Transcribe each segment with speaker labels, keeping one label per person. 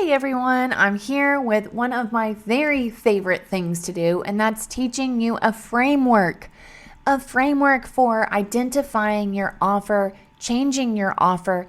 Speaker 1: Hey everyone, I'm here with one of my very favorite things to do, and that's teaching you a framework for identifying your offer, changing your offer,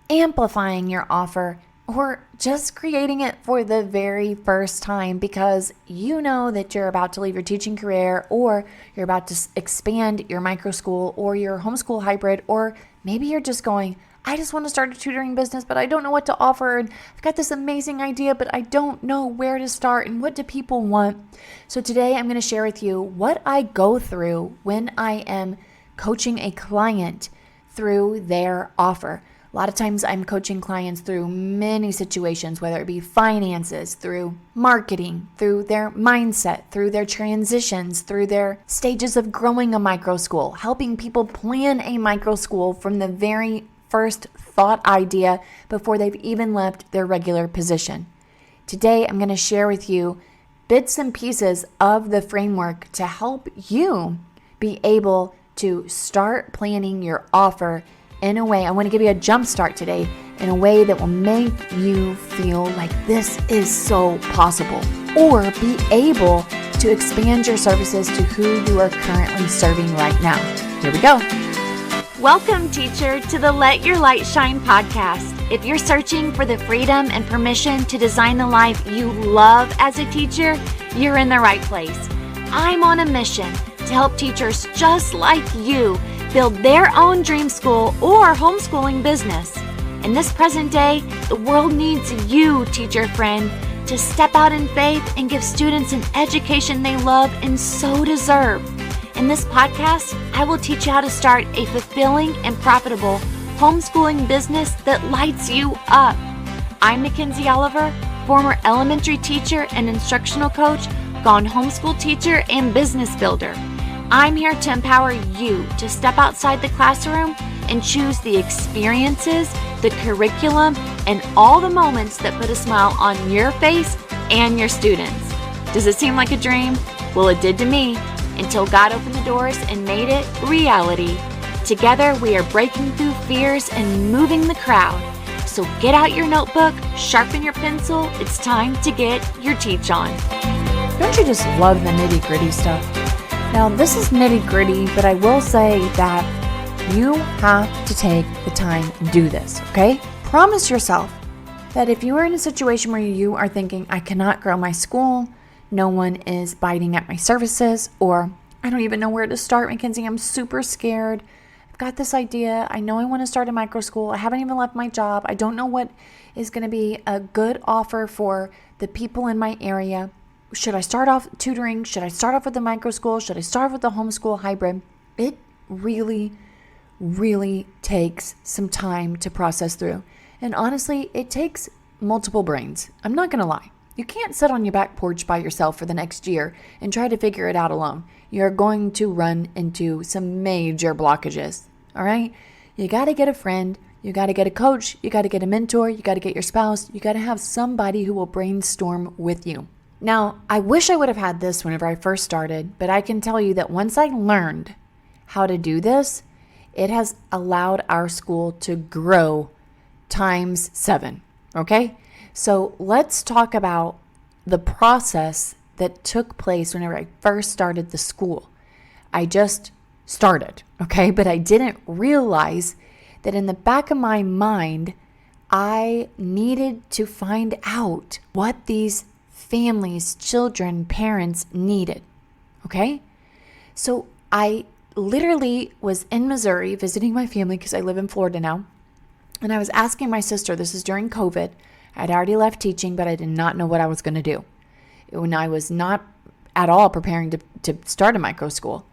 Speaker 1: amplifying your offer, or just creating it for the very first time because you know that you're about to leave your teaching career, or you're about to expand your microschool or your homeschool hybrid, or maybe you're just going, I just want to start a tutoring business, but I don't know what to offer. And I've got this amazing idea, but I don't know where to start and what do people want. So today I'm going to share with you what I go through when I am coaching a client through their offer. A lot of times I'm coaching clients through many situations, whether it be finances, through marketing, through their mindset, through their transitions, through their stages of growing a microschool, helping people plan a microschool from the very first thought idea before they've even left their regular position. Today, I'm going to share with you bits and pieces of the framework to help you be able to start planning your offer in a way. I want to give you a jump start today in a way that will make you feel like this is so possible, or be able to expand your services to who you are currently serving right now. Here we go.
Speaker 2: Welcome, teacher, to the Let Your Light Shine podcast. If you're searching for the freedom and permission to design the life you love as a teacher, you're in the right place. I'm on a mission to help teachers just like you build their own dream school or homeschooling business. In this present day, the world needs you, teacher friend, to step out in faith and give students an education they love and so deserve. In this podcast, I will teach you how to start a fulfilling and profitable homeschooling business that lights you up. I'm Mackenzie Oliver, former elementary teacher and instructional coach, gone homeschool teacher and business builder. I'm here to empower you to step outside the classroom and choose the experiences, the curriculum, and all the moments that put a smile on your face and your students. Does it seem like a dream? Well, it did to me, until God opened the doors and made it reality. Together, we are breaking through fears and moving the crowd. So get out your notebook, sharpen your pencil. It's time to get your teach on.
Speaker 1: Don't you just love the nitty-gritty stuff? Now, this is nitty-gritty, but I will say that you have to take the time to do this, okay? Promise yourself that if you are in a situation where you are thinking, I cannot grow my school, no one is biting at my services, or I don't even know where to start, Mackenzie, I'm super scared. I've got this idea. I know I want to start a microschool. I haven't even left my job. I don't know what is going to be a good offer for the people in my area. Should I start off tutoring? Should I start off with the microschool? Should I start with the homeschool hybrid? It really, really takes some time to process through. And honestly, it takes multiple brains. I'm not going to lie. You can't sit on your back porch by yourself for the next year and try to figure it out alone. You're going to run into some major blockages, all right? You got to get a friend. You got to get a coach. You got to get a mentor. You got to get your spouse. You got to have somebody who will brainstorm with you. Now, I wish I would have had this whenever I first started, but I can tell you that once I learned how to do this, it has allowed our school to grow times 7, okay? So let's talk about the process that took place whenever I first started the school. I just started, okay? But I didn't realize that in the back of my mind, I needed to find out what these families, children, parents needed, okay? So I literally was in Missouri visiting my family because I live in Florida now. And I was asking my sister, this is during COVID, I'd already left teaching, but I did not know what I was going to do. When I was not at all preparing to start a microschool,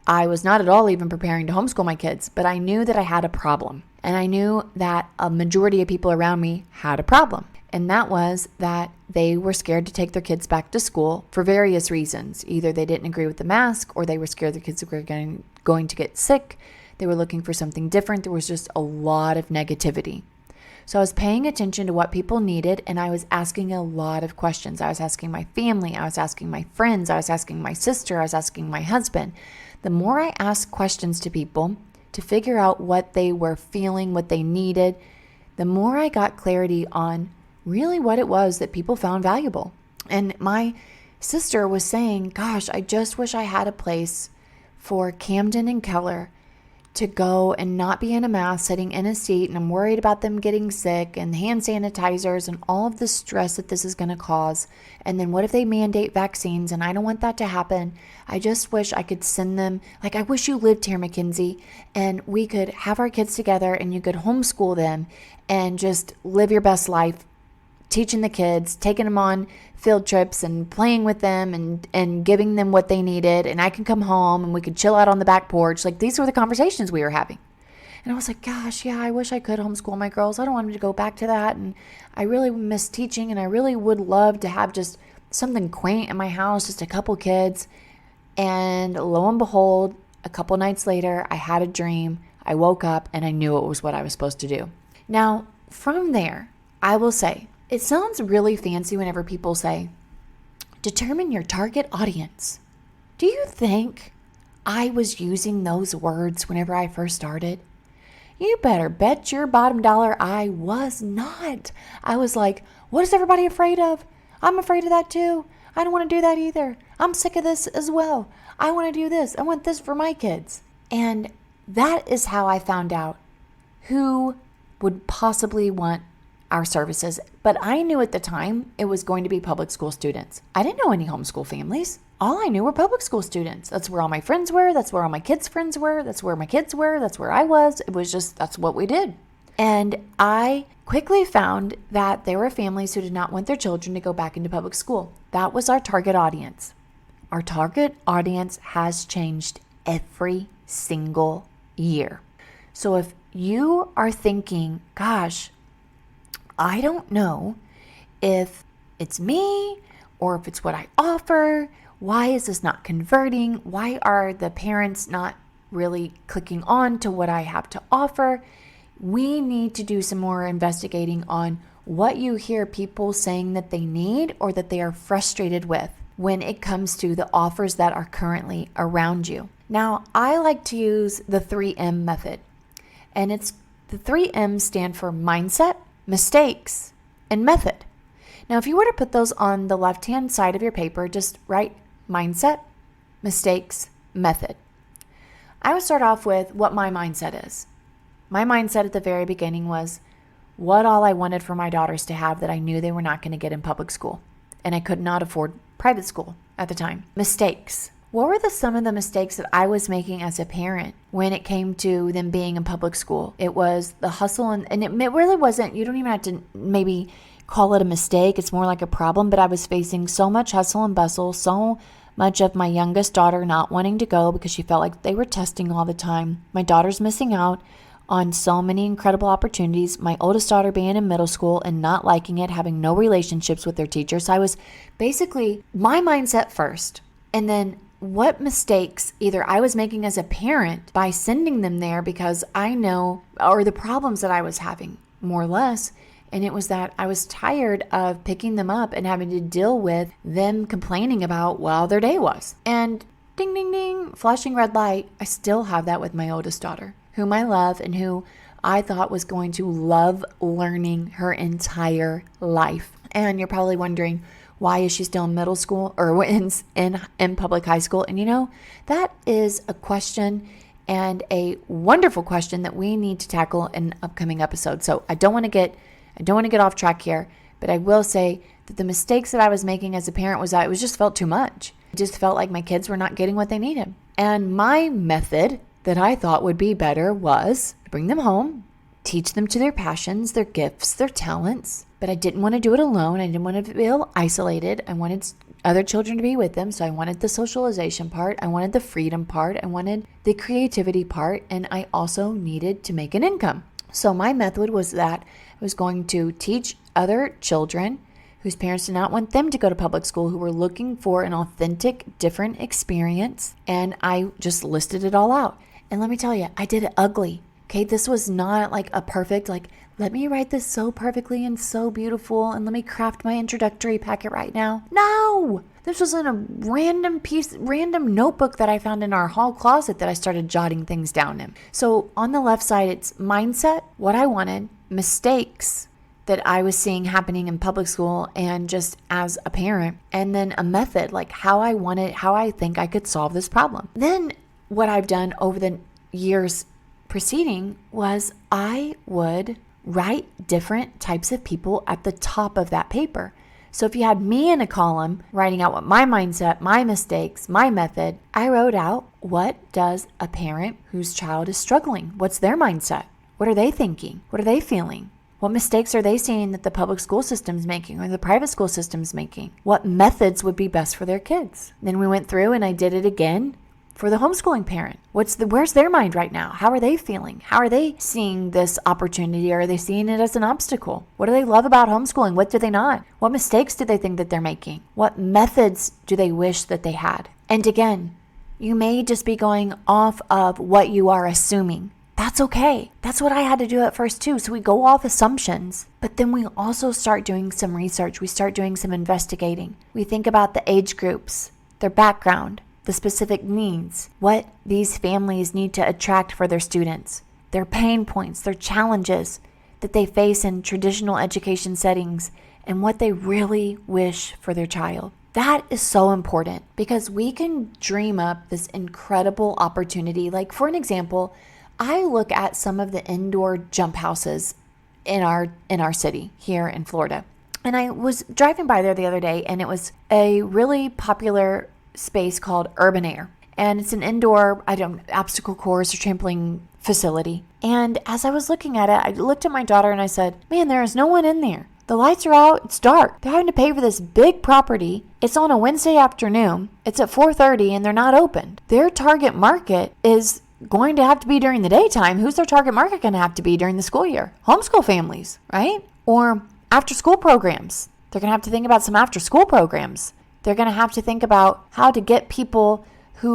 Speaker 1: I was not at all even preparing to homeschool my kids, but I knew that I had a problem. And I knew that a majority of people around me had a problem. And that was that they were scared to take their kids back to school for various reasons. Either they didn't agree with the mask, or they were scared their kids were going to get sick. They were looking for something different. There was just a lot of negativity. So I was paying attention to what people needed, and I was asking a lot of questions. I was asking my family, I was asking my friends, I was asking my sister, I was asking my husband. The more I asked questions to people to figure out what they were feeling, what they needed, the more I got clarity on really what it was that people found valuable. And my sister was saying, gosh, I just wish I had a place for Camden and Keller to go and not be in a mask sitting in a seat, and I'm worried about them getting sick and hand sanitizers and all of the stress that this is going to cause. And then what if they mandate vaccines? And I don't want that to happen. I just wish I could send them, like I wish you lived here, Mackenzie, and we could have our kids together and you could homeschool them and just live your best life, teaching the kids, taking them on field trips and playing with them and giving them what they needed. And I can come home and we could chill out on the back porch. Like, these were the conversations we were having. And I was like, gosh, yeah, I wish I could homeschool my girls. I don't want them to go back to that. And I really miss teaching, and I really would love to have just something quaint in my house, just a couple kids. And lo and behold, a couple nights later, I had a dream. I woke up and I knew it was what I was supposed to do. Now, from there, I will say, it sounds really fancy whenever people say, determine your target audience. Do you think I was using those words whenever I first started? You better bet your bottom dollar I was not. I was like, what is everybody afraid of? I'm afraid of that too. I don't want to do that either. I'm sick of this as well. I want to do this. I want this for my kids. And that is how I found out who would possibly want our services. But I knew at the time it was going to be public school students. I didn't know any homeschool families. All I knew were public school students. That's where all my friends were. That's where all my kids' friends were. That's where my kids were. That's where I was. It was just, that's what we did. And I quickly found that there were families who did not want their children to go back into public school. That was our target audience. Our target audience has changed every single year. So if you are thinking, gosh, I don't know if it's me or if it's what I offer. Why is this not converting? Why are the parents not really clicking on to what I have to offer? We need to do some more investigating on what you hear people saying that they need or that they are frustrated with when it comes to the offers that are currently around you. Now, I like to use the 3M method, and it's the 3M stand for mindset, mistakes, and method. Now, if you were to put those on the left-hand side of your paper, just write mindset, mistakes, method. I would start off with what my mindset is. My mindset at the very beginning was what all I wanted for my daughters to have that I knew they were not going to get in public school, and I could not afford private school at the time. Mistakes. What were some of the mistakes that I was making as a parent when it came to them being in public school? It was the hustle, and it really wasn't, you don't even have to maybe call it a mistake. It's more like a problem, but I was facing so much hustle and bustle, so much of my youngest daughter not wanting to go because she felt like they were testing all the time. My daughter's missing out on so many incredible opportunities. My oldest daughter being in middle school and not liking it, having no relationships with their teachers. So I was basically my mindset first, and then what mistakes either I was making as a parent by sending them there because I know, or the problems that I was having more or less. And it was that I was tired of picking them up and having to deal with them complaining about, well, their day was. And ding, ding, ding, flashing red light. I still have that with my oldest daughter, whom I love and who I thought was going to love learning her entire life. And you're probably wondering, why is she still in middle school or in public high school? And you know, that is a question, and a wonderful question that we need to tackle in an upcoming episode. So I don't want to get off track here, but I will say that the mistakes that I was making as a parent was that it just felt too much. It just felt like my kids were not getting what they needed. And my method that I thought would be better was bring them home, teach them to their passions, their gifts, their talents. But I didn't want to do it alone. I didn't want to feel isolated. I wanted other children to be with them. So I wanted the socialization part. I wanted the freedom part. I wanted the creativity part. And I also needed to make an income. So my method was that I was going to teach other children whose parents did not want them to go to public school, who were looking for an authentic, different experience. And I just listed it all out. And let me tell you, I did it ugly. Okay, this was not like a perfect, like, let me write this so perfectly and so beautiful and let me craft my introductory packet right now. No! This was in a random notebook that I found in our hall closet that I started jotting things down in. So on the left side, it's mindset, what I wanted, mistakes, that I was seeing happening in public school and just as a parent, and then a method, like how I think I could solve this problem. Then what I've done over the years preceding was I would write different types of people at the top of that paper. So if you had me in a column writing out what my mindset, my mistakes, my method, I wrote out, what does a parent whose child is struggling? What's their mindset? What are they thinking? What are they feeling? What mistakes are they seeing that the public school system's making or the private school system's making? What methods would be best for their kids? Then we went through and I did it again for the homeschooling parent. Where's their mind right now? How are they feeling? How are they seeing this opportunity? Or are they seeing it as an obstacle? What do they love about homeschooling? What do they not? What mistakes do they think that they're making? What methods do they wish that they had? And again, you may just be going off of what you are assuming. That's okay. That's what I had to do at first too. So we go off assumptions, but then we also start doing some research. We start doing some investigating. We think about the age groups, their background, the specific needs, what these families need to attract for their students, their pain points, their challenges that they face in traditional education settings, and what they really wish for their child. That is so important because we can dream up this incredible opportunity. Like for an example, I look at some of the indoor jump houses in our city here in Florida. And I was driving by there the other day, and it was a really popular space called Urban Air. And it's an indoor, obstacle course or trampoline facility. And as I was looking at it, I looked at my daughter and I said, man, there is no one in there. The lights are out. It's dark. They're having to pay for this big property. It's on a Wednesday afternoon. It's at 4:30 and they're not opened. Their target market is going to have to be during the daytime. Who's their target market going to have to be during the school year? Homeschool families, right? Or after school programs. They're going to have to think about some after school programs. They're going to have to think about how to get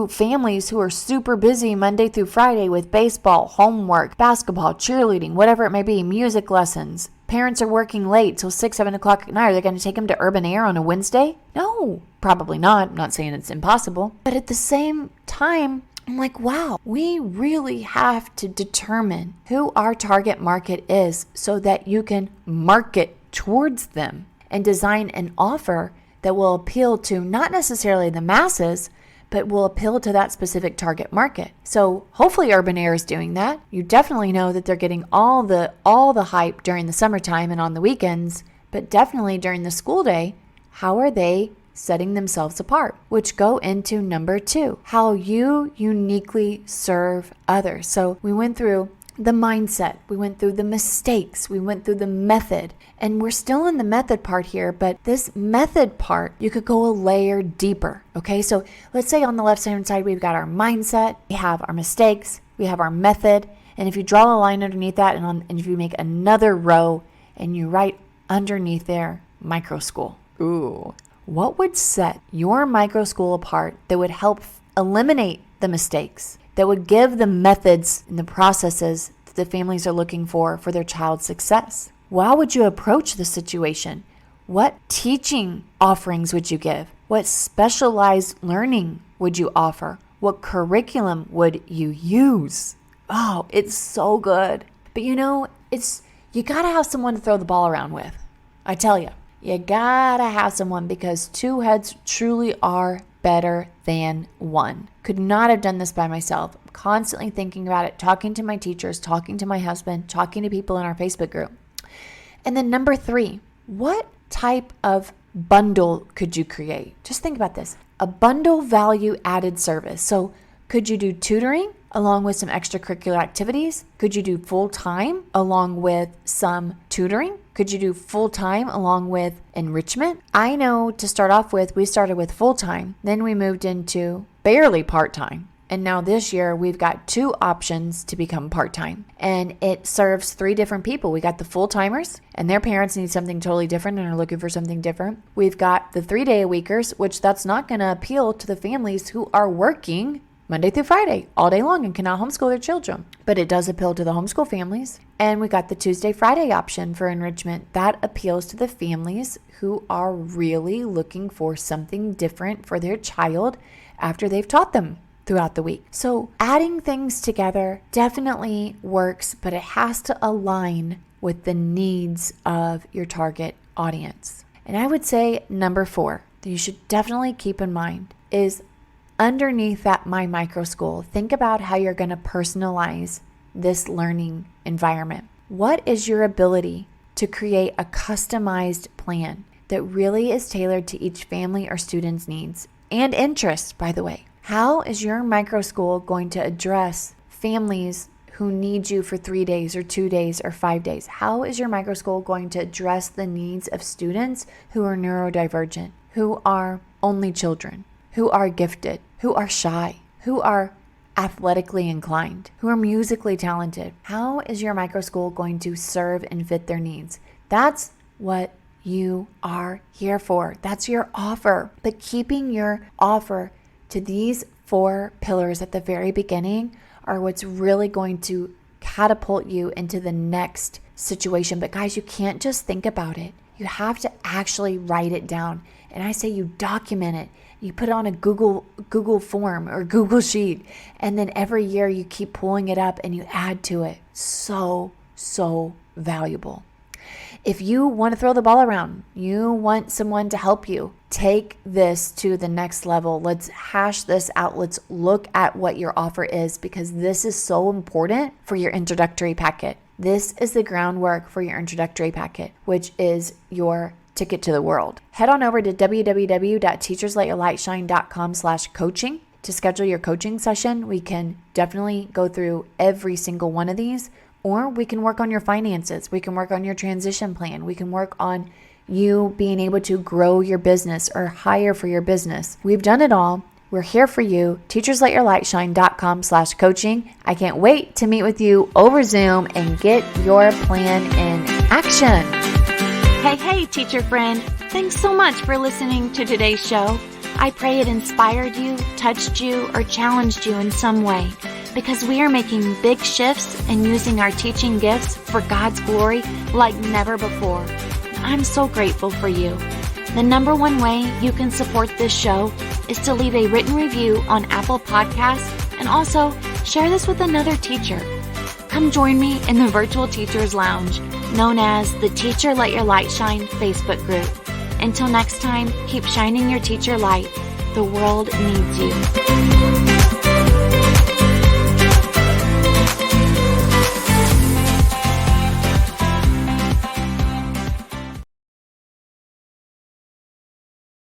Speaker 1: families who are super busy Monday through Friday with baseball, homework, basketball, cheerleading, whatever it may be, music lessons. Parents are working late till 6, 7 o'clock at night. Are they going to take them to Urban Air on a Wednesday? No, probably not. I'm not saying it's impossible. But at the same time, I'm like, wow, we really have to determine who our target market is so that you can market towards them and design an offer that will appeal to not necessarily the masses, but will appeal to that specific target market. So hopefully Urban Air is doing that. You definitely know that they're getting all the hype during the summertime and on the weekends, but definitely during the school day, how are they setting themselves apart? Which go into number 2, how you uniquely serve others. So we went through the mindset, we went through the mistakes, we went through the method, and we're still in the method part here, but this method part, you could go a layer deeper, okay? So let's say on the left-hand side, we've got our mindset, we have our mistakes, we have our method, and if you draw a line underneath that, and if you make another row, and you write underneath there, Microschool. Ooh. What would set your Microschool apart that would help eliminate the mistakes, that would give the methods and the processes that the families are looking for their child's success? How would you approach the situation? What teaching offerings would you give? What specialized learning would you offer? What curriculum would you use? Oh, it's so good. But you gotta have someone to throw the ball around with. I tell you, you gotta have someone because 2 heads truly are better than 1. Could not have done this by myself. I'm constantly thinking about it, talking to my teachers, talking to my husband, talking to people in our Facebook group. And then number 3, what type of bundle could you create? Just think about this. A bundle value added service. So could you do tutoring along with some extracurricular activities? Could you do full-time along with some tutoring? Could you do full-time along with enrichment? I know to start off with, we started with full-time. Then we moved into barely part-time. And now this year, we've got 2 options to become part-time. And it serves 3 different people. We got the full-timers, and their parents need something totally different and are looking for something different. We've got the 3-day-a-weekers, which that's not going to appeal to the families who are working Monday through Friday, all day long, and cannot homeschool their children. But it does appeal to the homeschool families. And we got the Tuesday, Friday option for enrichment. That appeals to the families who are really looking for something different for their child after they've taught them throughout the week. So adding things together definitely works, but it has to align with the needs of your target audience. And I would say number 4 that you should definitely keep in mind is underneath that My Microschool, think about how you're going to personalize this learning environment. What is your ability to create a customized plan that really is tailored to each family or student's needs and interests, by the way? How is your Microschool going to address families who need you for 3 days or 2 days or 5 days? How is your Microschool going to address the needs of students who are neurodivergent, who are only children, who are gifted, who are shy, who are athletically inclined, who are musically talented? How is your Microschool going to serve and fit their needs? That's what you are here for. That's your offer. But keeping your offer to these 4 pillars at the very beginning are what's really going to catapult you into the next situation. But guys, you can't just think about it. You have to actually write it down. And I say you document it. You put it on a Google form or Google sheet. And then every year you keep pulling it up and you add to it. So valuable. If you want to throw the ball around, you want someone to help you, take this to the next level. Let's hash this out. Let's look at what your offer is, because this is so important for your introductory packet. This is the groundwork for your introductory packet, which is your ticket to the world. Head on over to www.teachersletyourlightshine.com/coaching to schedule your coaching session. We can definitely go through every single one of these. Or we can work on your finances. We can work on your transition plan. We can work on you being able to grow your business or hire for your business. We've done it all. We're here for you. teachersletyourlightshine.com/coaching. I can't wait to meet with you over Zoom and get your plan in action.
Speaker 2: Hey, teacher friend. Thanks so much for listening to today's show. I pray it inspired you, touched you, or challenged you in some way, because we are making big shifts and using our teaching gifts for God's glory like never before. I'm so grateful for you. The number one way you can support this show is to leave a written review on Apple Podcasts, and also share this with another teacher. Come join me in the Virtual Teachers Lounge, known as the Teacher Let Your Light Shine Facebook group. Until next time, keep shining your teacher light. The world needs you.